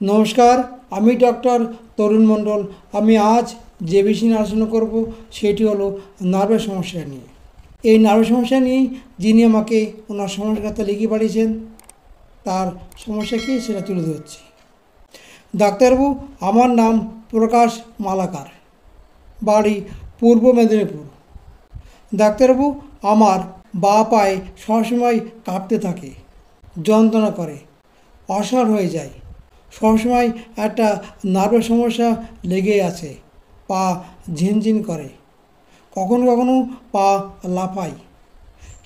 নমস্কার, আমি ডক্টর তরুণ মণ্ডল। আমি আজ যে বিষয় নিয়ে আলোচনা করব সেটি হলো নার্ভের সমস্যা নিয়ে। এই নার্ভের সমস্যা নিয়েই যিনি আমাকে ওনার সমস্যার কথা লিখে পাঠিয়েছেন, তার সমস্যা কী সেটা তুলে ধরছি। ডাক্তারবাবু, আমার নাম প্রকাশ মালাকার, বাড়ি পূর্ব মেদিনীপুর। ডাক্তারবাবু, আমার বাঁ পায়ে সবসময় কাঁপতে থাকে, যন্ত্রণা করে, অসাড় হয়ে যায়। সবসময় একটা নার্ভের সমস্যা লেগেই আছে। পা ঝিনঝিন করে, কখনো কখনো পা লাফায়,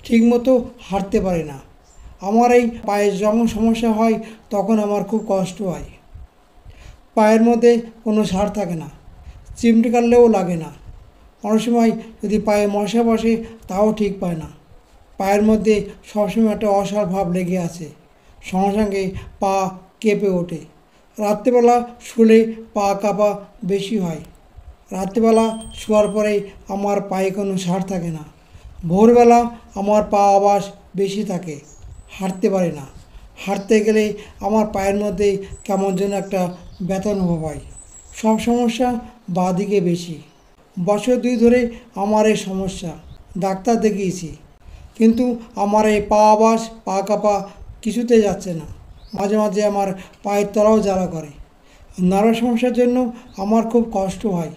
ঠিকমতো হাঁটতে পারে না। আমার এই পায়ে যখন সমস্যা হয় তখন আমার খুব কষ্ট হয়। পায়ের মধ্যে কোনো সার থাকে না, চিমটি কাটলেও লাগে না। অনেক সময় যদি পায়ে মশা বসে তাও ঠিক পায় না। পায়ের মধ্যে সবসময় একটা অসাড় ভাব লেগে আছে, সঙ্গে সঙ্গে পা কেঁপে ওঠে। রাত্রেবেলা শুলে পা কাঁপা বেশি হয়। রাত্রেবেলা শোয়ার পরে আমার পায়ে কোনো সার থাকে না। ভোরবেলা আমার পা আবাস বেশি থাকে, হাঁটতে পারে না। হাঁটতে গেলে আমার পায়ের মধ্যে কেমন যেন একটা ব্যথা অনুভব হয়। সব সমস্যা বাঁ দিকে বেশি। বছর 2 ধরে আমার এই সমস্যা, ডাক্তার দেখিয়েছি, কিন্তু আমার এই পা আবাস, পা কাঁপা কিছুতে যাচ্ছে না। মাঝে মাঝে আমার পায়ের তলাও জ্বালা করে। নার্ভের সমস্যার জন্য আমার খুব কষ্ট হয়।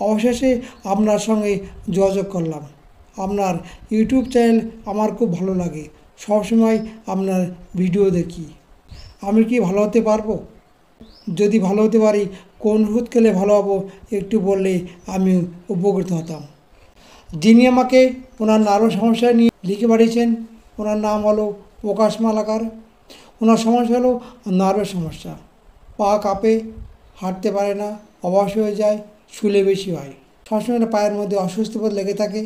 অবশেষে আপনার সঙ্গে যোগাযোগ করলাম। আপনার ইউটিউব চ্যানেল আমার খুব ভালো লাগে, সবসময় আপনার ভিডিও দেখি। আমি কি ভালো হতে পারবো? যদি ভালো হতে পারি, কোন ওষুধ খেলে ভালো হবো একটু বললে আমি উপকৃত হতাম। যিনি আমাকে ওনার নার্ভের সমস্যা নিয়ে লিখে পাঠিয়েছেন, ওনার নাম হলো প্রকাশ মালাকার। ওনার সমস্যা হলো নার্ভের সমস্যা। পা কাঁপে, হাঁটতে পারে না, অবশ হয়ে যায়, শুলে বেশি হয়, সবসময় পায়ের মধ্যে অস্বস্তিবোধ লেগে থাকে।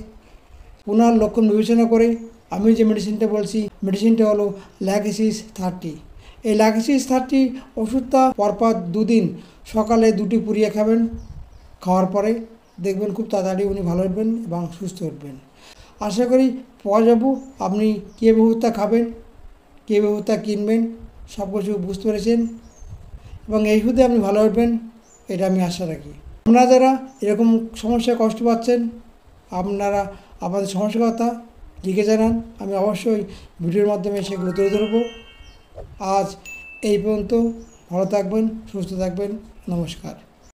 ওনার লক্ষণ বিবেচনা করে আমি যে মেডিসিনটা বলছি, মেডিসিনটা হলো ল্যাগেসিস 30। এই ল্যাগেসিস 30 ওষুধটা পরপর 2 দিন সকালে 2টি পুড়িয়ে খাবেন। খাওয়ার পরে দেখবেন খুব তাড়াতাড়ি উনি ভালো উঠবেন এবং সুস্থ উঠবেন। আশা করি পরবাবু আপনি কীভাবে ওষুধটা খাবেন, কীভাবে ওষুধটা কিনবেন, সব কিছু বুঝতে পেরেছেন এবং এই ওষুধে আপনি ভালো উঠবেন, এটা আমি আশা রাখি। আপনারা যারা এরকম সমস্যায় কষ্ট পাচ্ছেন, আপনারা আপনাদের সমস্যার কথা লিখে জানান। আমি অবশ্যই ভিডিওর মাধ্যমে সেগুলো তুলে ধরবো। আজ এই পর্যন্ত। ভালো থাকবেন, সুস্থ থাকবেন। নমস্কার।